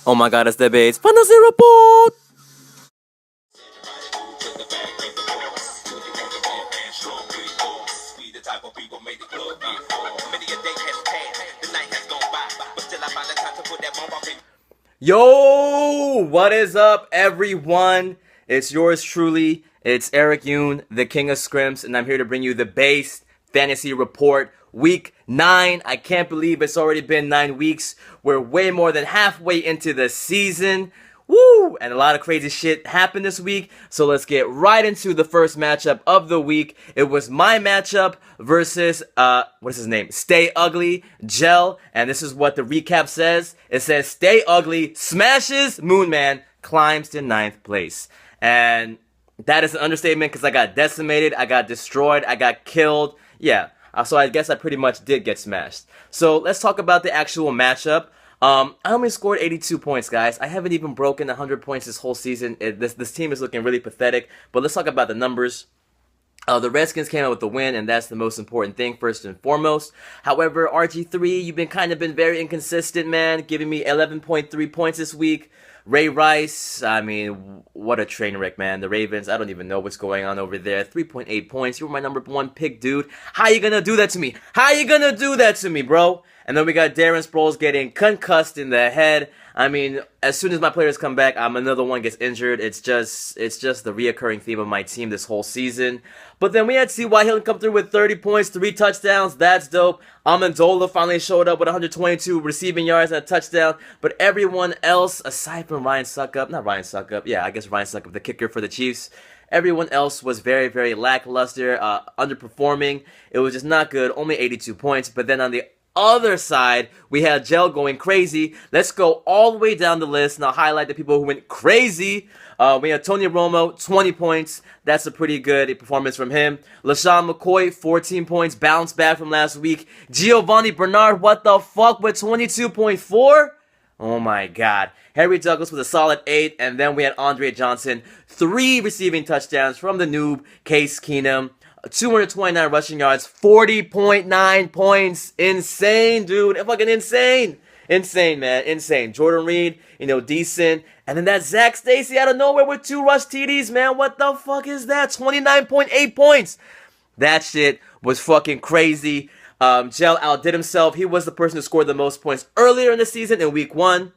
Oh my god, it's the base. Fantasy report! Yo, what is up, everyone? It's yours truly. It's Eric Yoon, the King of Scrims, and I'm here to bring you the base fantasy report. Week 9. I can't believe it's already been 9 weeks. We're way more than halfway into the season. Woo! And a lot of crazy shit happened this week. So let's get right into the first matchup of the week. It was my matchup versus, what is his name? Stay Ugly, Gel. And this is what the recap says. It says, Stay Ugly smashes Moonman, climbs to 9th place. And that is an understatement because I got decimated, I got destroyed, I got killed. Yeah. So I guess I pretty much did get smashed. So let's talk about the actual matchup. I only scored 82 points, guys. I haven't even broken 100 points this whole season. This team is looking really pathetic. But let's talk about the numbers. The Redskins came out with the win, and that's the most important thing, first and foremost. However, RG3, you've been very inconsistent, man, giving me 11.3 points this week. Ray Rice, I mean, what a train wreck, man. The Ravens, I don't even know what's going on over there. 3.8 points. You were my number 1 pick, dude. How you gonna do that to me? How you gonna do that to me, bro? And then we got Darren Sproles getting concussed in the head. I mean, as soon as my players come back, another one gets injured. It's just the reoccurring theme of my team this whole season. But then we had T.Y. Hilton come through with 30 points, 3 touchdowns. That's dope. Amendola finally showed up with 122 receiving yards and a touchdown. But everyone else, aside from Ryan Suckup, yeah, I guess Ryan Suckup, the kicker for the Chiefs, everyone else was very, very lackluster, underperforming. It was just not good, only 82 points. But then on the other side, we had Gel going crazy. Let's go all the way down the list, and I'll highlight the people who went crazy. We had Tony Romo, 20 points. That's a pretty good performance from him. LaShawn McCoy, 14 points, bounced back from last week. Giovanni Bernard, what the fuck, with 22.4? Oh my god. Harry Douglas with a solid 8, and then we had Andre Johnson, 3 receiving touchdowns from the noob, Case Keenum. 229 rushing yards, 40.9 points. Insane, dude. Fucking insane. Insane, man. Insane. Jordan Reed, decent. And then that Zach Stacy out of nowhere with 2 rush TDs, man. What the fuck is that? 29.8 points. That shit was fucking crazy. Gel outdid himself. He was the person who scored the most points earlier in the season in week 1.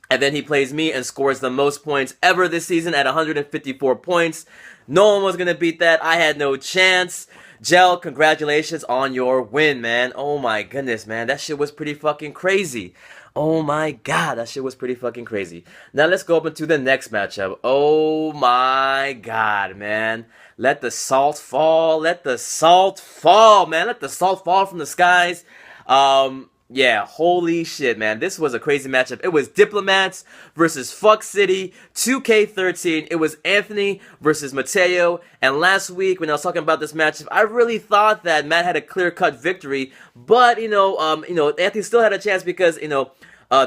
And then he plays me and scores the most points ever this season at 154 points. No one was going to beat that. I had no chance. Gel, congratulations on your win, man. Oh my goodness, man. That shit was pretty fucking crazy. Oh my god, that shit was pretty fucking crazy. Now let's go up into the next matchup. Oh my god, man. Let the salt fall. Let the salt fall, man. Let the salt fall from the skies. Yeah, holy shit, man. This was a crazy matchup. It was Diplomats versus Fuck City, 2K13. It was Anthony versus Mateo. And last week, when I was talking about this matchup, I really thought that Matt had a clear-cut victory. But, Anthony still had a chance because,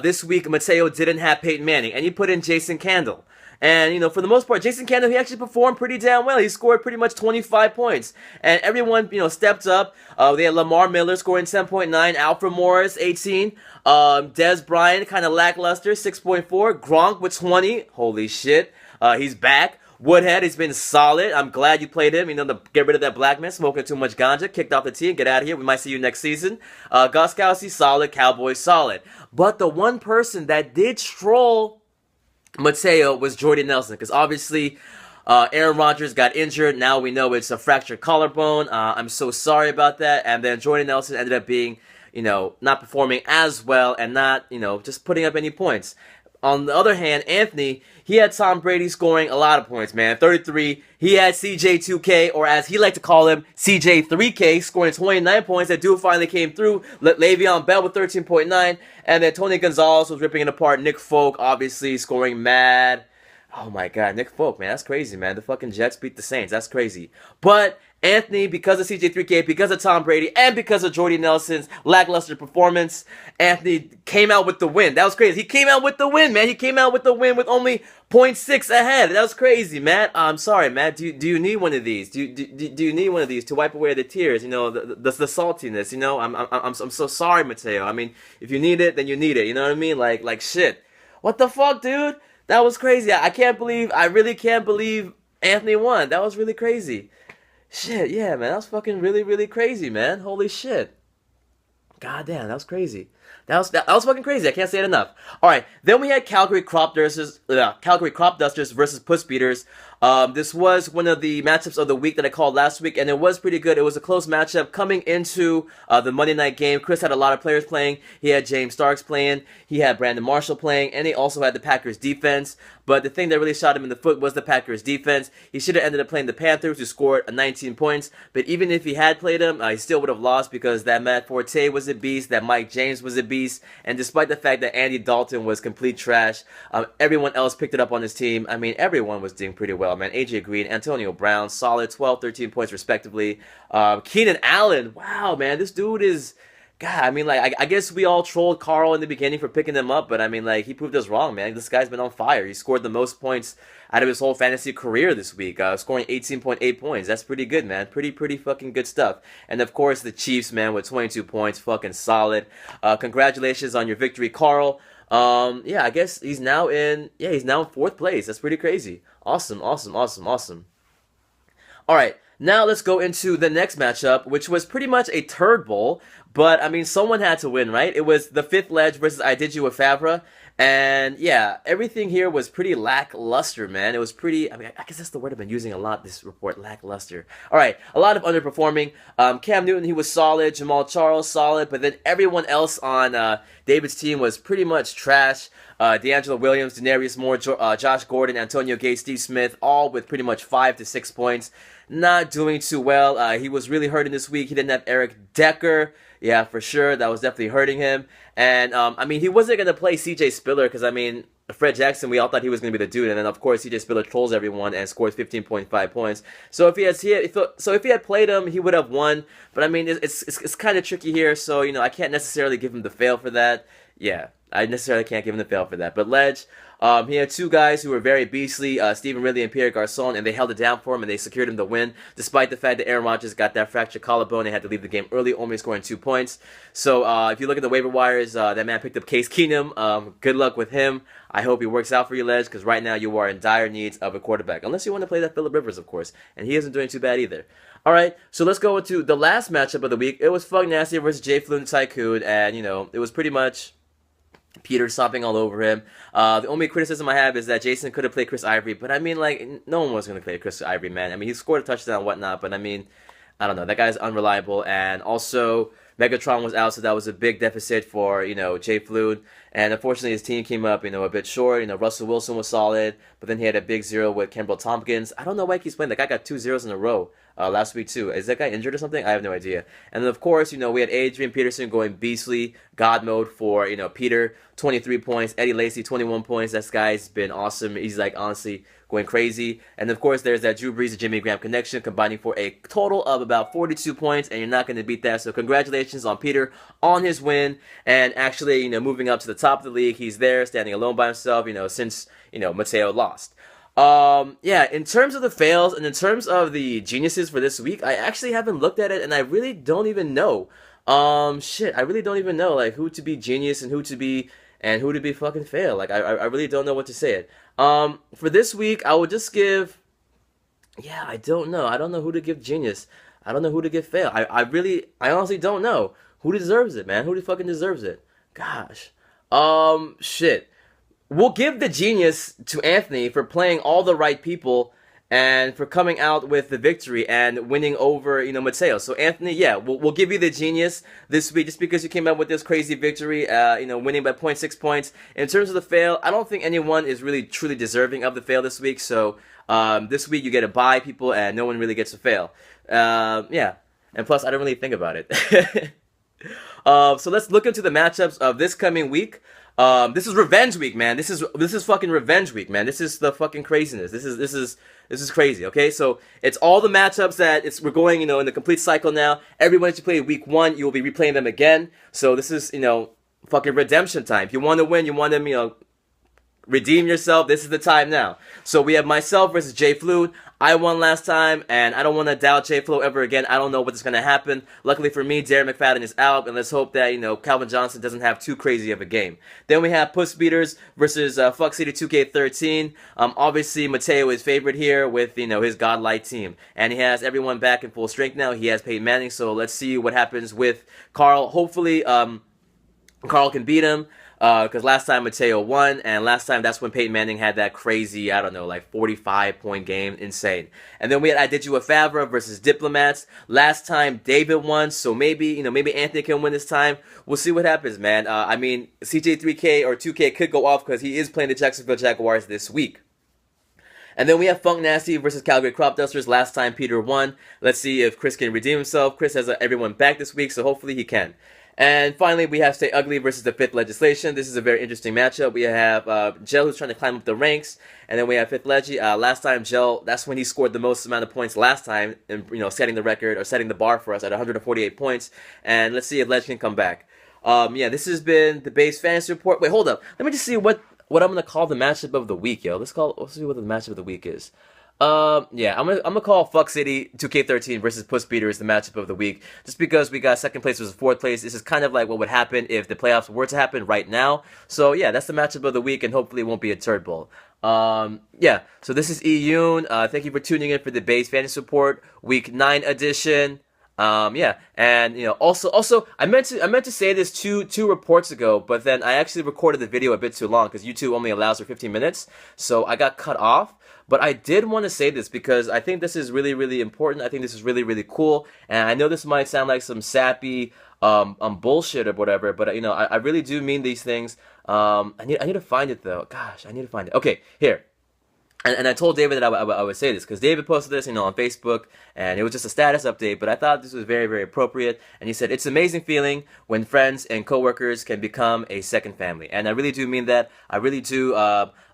this week, Mateo didn't have Peyton Manning. And he put in Jason Candle. And, for the most part, Jason Candle, he actually performed pretty damn well. He scored pretty much 25 points. And everyone, stepped up. They had Lamar Miller scoring 10.9. Alfred Morris, 18. Dez Bryant, kind of lackluster, 6.4. Gronk with 20. Holy shit. He's back. Woodhead, he's been solid. I'm glad you played him. To get rid of that black man smoking too much ganja. Kicked off the team. Get out of here. We might see you next season. Goskowski, solid. Cowboys, solid. But the one person that did stroll Mateo was Jordy Nelson, because obviously Aaron Rodgers got injured. Now we know it's a fractured collarbone. I'm so sorry about that. And then Jordy Nelson ended up being, not performing as well and not, just putting up any points. On the other hand, Anthony, he had Tom Brady scoring a lot of points, man. 33. He had CJ2K, or as he liked to call him, CJ3K, scoring 29 points. That dude finally came through. Le'Veon Bell with 13.9. And then Tony Gonzalez was ripping it apart. Nick Folk, obviously, scoring mad. Oh my god, Nick Folk, man. That's crazy, man. The fucking Jets beat the Saints. That's crazy. But Anthony, because of CJ3K, because of Tom Brady, and because of Jordy Nelson's lackluster performance, Anthony came out with the win. That was crazy. He came out with the win, man. He came out with the win with only 0.6 ahead. That was crazy, Matt. I'm sorry, Matt. Do you need one of these? Do you need one of these to wipe away the tears? The saltiness. I'm so sorry, Mateo. I mean, if you need it, then you need it. You know what I mean? Like shit. What the fuck, dude? That was crazy. I can't believe, I really can't believe Anthony won. That was really crazy. Shit, yeah, man. That was fucking really, really crazy, man. Holy shit. God damn, that was crazy. That was fucking crazy. I can't say it enough. All right, then we had Calgary Crop Dusters versus Puss Beaters. This was one of the matchups of the week that I called last week, and it was pretty good. It was a close matchup coming into the Monday night game. Chris had a lot of players playing. He had James Starks playing. He had Brandon Marshall playing, and he also had the Packers defense. But the thing that really shot him in the foot was the Packers defense. He should have ended up playing the Panthers, who scored 19 points. But even if he had played them, he still would have lost because that Matt Forte was a beast, that Mike James was a beast, and despite the fact that Andy Dalton was complete trash, everyone else picked it up on his team. I mean, everyone was doing pretty well, man. AJ Green, Antonio Brown, solid 12, 13 points respectively. Keenan Allen, wow, man, this dude is... God, I mean, like, I guess we all trolled Carl in the beginning for picking him up, but I mean, like, he proved us wrong, man. This guy's been on fire. He scored the most points out of his whole fantasy career this week, scoring 18.8 points. That's pretty good, man. Pretty fucking good stuff. And of course, the Chiefs, man, with 22 points, fucking solid. Congratulations on your victory, Carl. Yeah, I guess he's now in fourth place. That's pretty crazy. Awesome. All right, now let's go into the next matchup, which was pretty much a turd bowl. But I mean, someone had to win, right? It was the Fifth Ledge versus I Did You with Favre. And yeah, everything here was pretty lackluster, man. It was pretty, I mean, I guess that's the word I've been using a lot this report, lackluster. All right, a lot of underperforming. Cam Newton, he was solid. Jamal Charles, solid. But then everyone else on David's team was pretty much trash. D'Angelo Williams, Denarius Moore, Josh Gordon, Antonio Gates, Steve Smith, all with pretty much 5 to 6 points. Not doing too well. He was really hurting this week. He didn't have Eric Decker. Yeah, for sure. That was definitely hurting him. And, I mean, he wasn't going to play CJ Spiller because, I mean, Fred Jackson, we all thought he was going to be the dude. And then, of course, CJ Spiller trolls everyone and scores 15.5 points. So if he had played him, he would have won. But, I mean, it's kind of tricky here. So, you know, I can't necessarily give him the fail for that. Yeah, I necessarily can't give him the fail for that. But Ledge, he had two guys who were very beastly, Stephen Ridley and Pierre Garçon, and they held it down for him, and they secured him the win, despite the fact that Aaron Rodgers got that fractured collarbone and had to leave the game early, only scoring 2 points. So if you look at the waiver wires, that man picked up Case Keenum. Good luck with him. I hope he works out for you, Ledge, because right now you are in dire needs of a quarterback. Unless you want to play that Phillip Rivers, of course, and he isn't doing too bad either. All right, so let's go into the last matchup of the week. It was Fug Nasty versus Jay Flynn Tycoon, and, you know, it was pretty much Peter stomping all over him. The only criticism I have is that Jason could have played Chris Ivory, but I mean, like, no one was going to play Chris Ivory, man. I mean, he scored a touchdown and whatnot, but I mean, I don't know. That guy's unreliable, and also Megatron was out, so that was a big deficit for, you know, Jay Flood. And unfortunately, his team came up, you know, a bit short. You know, Russell Wilson was solid, but then he had a big zero with Campbell Tompkins. I don't know why he keeps playing. That guy got 2 zeros in a row last week, too. Is that guy injured or something? I have no idea. And then, of course, you know, we had Adrian Peterson going beastly, God mode for, you know, Peter, 23 points. Eddie Lacy, 21 points. That guy's been awesome. He's, like, honestly going crazy. And, of course, there's that Drew Brees and Jimmy Graham connection combining for a total of about 42 points, and you're not going to beat that. So congratulations on Peter on his win, and actually, you know, moving up to the top of the league. He's there, standing alone by himself, you know, since, you know, Mateo lost. Yeah, in terms of the fails and in terms of the geniuses for this week, I actually haven't looked at it, and I really don't even know. Shit, I really don't even know, like, who to be genius and who to be fucking fail. Like, I really don't know what to say it. For this week, I would just give, yeah, I don't know. I don't know who to give genius. I don't know who to give fail. I honestly don't know. Who deserves it, man? Who fucking deserves it? Gosh. Shit. We'll give the genius to Anthony for playing all the right people and for coming out with the victory and winning over, you know, Mateo. So Anthony, yeah, we'll give you the genius this week just because you came out with this crazy victory, you know, winning by 0.6 points. In terms of the fail, I don't think anyone is really truly deserving of the fail this week. So this week you get to buy people and no one really gets to fail. Yeah, and plus I don't really think about it. So let's look into the matchups of this coming week. This is revenge week, man. This is fucking revenge week, man. This is the fucking craziness. This is crazy. Okay, so it's all the matchups that we're going, you know, in the complete cycle now. Everyone that you played week 1, you will be replaying them again. So this is, you know, fucking redemption time. If you want to win, you want them, you know, redeem yourself. This is the time now. So we have myself versus Jay Flute. I won last time, and I don't want to doubt Jay Flow ever again. I don't know what's going to happen. Luckily for me, Darren McFadden is out, and let's hope that, Calvin Johnson doesn't have too crazy of a game. Then we have Puss Beaters versus Fuck City 2K13. Obviously, Mateo is favorite here with, his godlike team. And he has everyone back in full strength now. He has Peyton Manning, so let's see what happens with Carl. Hopefully, Carl can beat him. Because last time Mateo won, and last time that's when Peyton Manning had that crazy, 45-point game. Insane. And then we had I Did You a Favre versus Diplomats. Last time David won, so maybe Anthony can win this time. We'll see what happens, man. CJ3K or 2K could go off because he is playing the Jacksonville Jaguars this week. And then we have Funk Nasty versus Calgary Crop Dusters. Last time Peter won. Let's see if Chris can redeem himself. Chris has everyone back this week, so hopefully he can. And finally, we have Stay Ugly versus the Fifth Legislation. This is a very interesting matchup. We have Gel, who's trying to climb up the ranks, and then we have Fifth Legi. Last time, Gel, that's when he scored the most amount of points last time, and setting the record or setting the bar for us at 148 points. And let's see if Ledge can come back. This has been the Base Fantasy Report. Wait, hold up. Let me just see what I'm gonna call the matchup of the week, yo. Let's see what the matchup of the week is. I'm gonna call Fuck City 2K13 versus Puss Beaters the matchup of the week, just because we got second place versus fourth place. This is kind of like what would happen if the playoffs were to happen right now. So yeah, that's the matchup of the week, and hopefully it won't be a turd bowl. So this is E-Yoon. Thank you for tuning in for the Base Fantasy Report Week 9 edition. Also I meant to say this two reports ago, but then I actually recorded the video a bit too long because YouTube only allows for 15 minutes, so I got cut off. But I did want to say this because I think this is really, really important. I think this is really, really cool, and I know this might sound like some sappy bullshit or whatever, but I really do mean these things. I need to find it though. Gosh, I need to find it. Okay, here. And I told David that I would say this because David posted this, on Facebook, and it was just a status update. But I thought this was very, very appropriate. And he said, "It's an amazing feeling when friends and coworkers can become a second family." And I really do mean that. I really do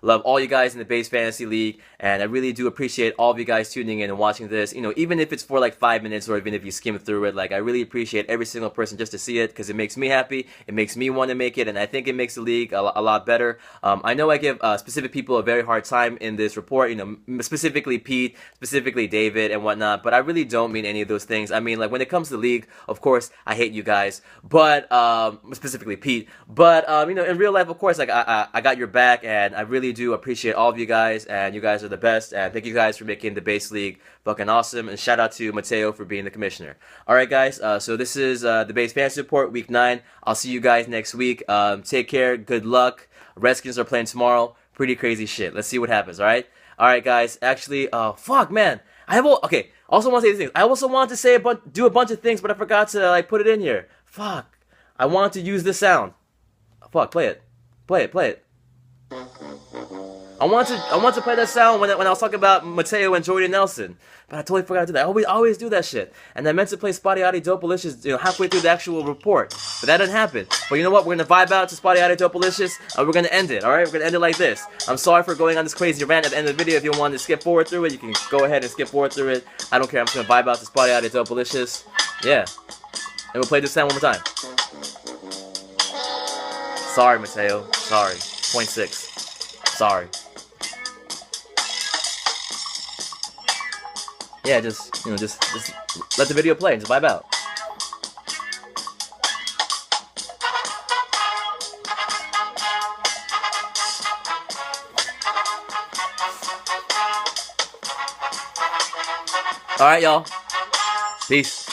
love all you guys in the Base Fantasy League, and I really do appreciate all of you guys tuning in and watching this. Even if it's for like 5 minutes or even if you skim through it, I really appreciate every single person just to see it because it makes me happy. It makes me want to make it, and I think it makes the league a lot better. I know I give specific people a very hard time in this report, specifically Pete, specifically David and whatnot, but I really don't mean any of those things. I mean, when it comes to the league, of course, I hate you guys, but, specifically Pete, but, in real life, of course, I got your back, and I really do appreciate all of you guys, and you guys are the best, and thank you guys for making the Base League fucking awesome, and shout out to Mateo for being the commissioner. Alright guys, so this is the Base Fantasy Report, Week 9. I'll see you guys next week. Take care, good luck. Redskins are playing tomorrow. Pretty crazy shit. Let's see what happens, alright? Alright guys, actually, fuck man. Also want to say these things. I also wanted to do a bunch of things, but I forgot to put it in here. Fuck. I want to use this sound. Fuck, play it. Play it. I want to play that sound when I was talking about Mateo and Jordy Nelson, but I totally forgot to do that. I always do that shit. And I meant to play Spotty Adi Dopalicious, halfway through the actual report, but that didn't happen. But you know what? We're gonna vibe out to Spotty Adi Dopalicious, and we're gonna end it. All right, we're gonna end it like this. I'm sorry for going on this crazy rant at the end of the video. If you want to skip forward through it, you can go ahead and skip forward through it. I don't care. I'm just gonna vibe out to Spotty Adi Dopalicious. Yeah, and we'll play this sound one more time. Sorry, Mateo. Sorry. 0.6. Sorry. Yeah, just let the video play and just vibe out. Alright, y'all. Peace.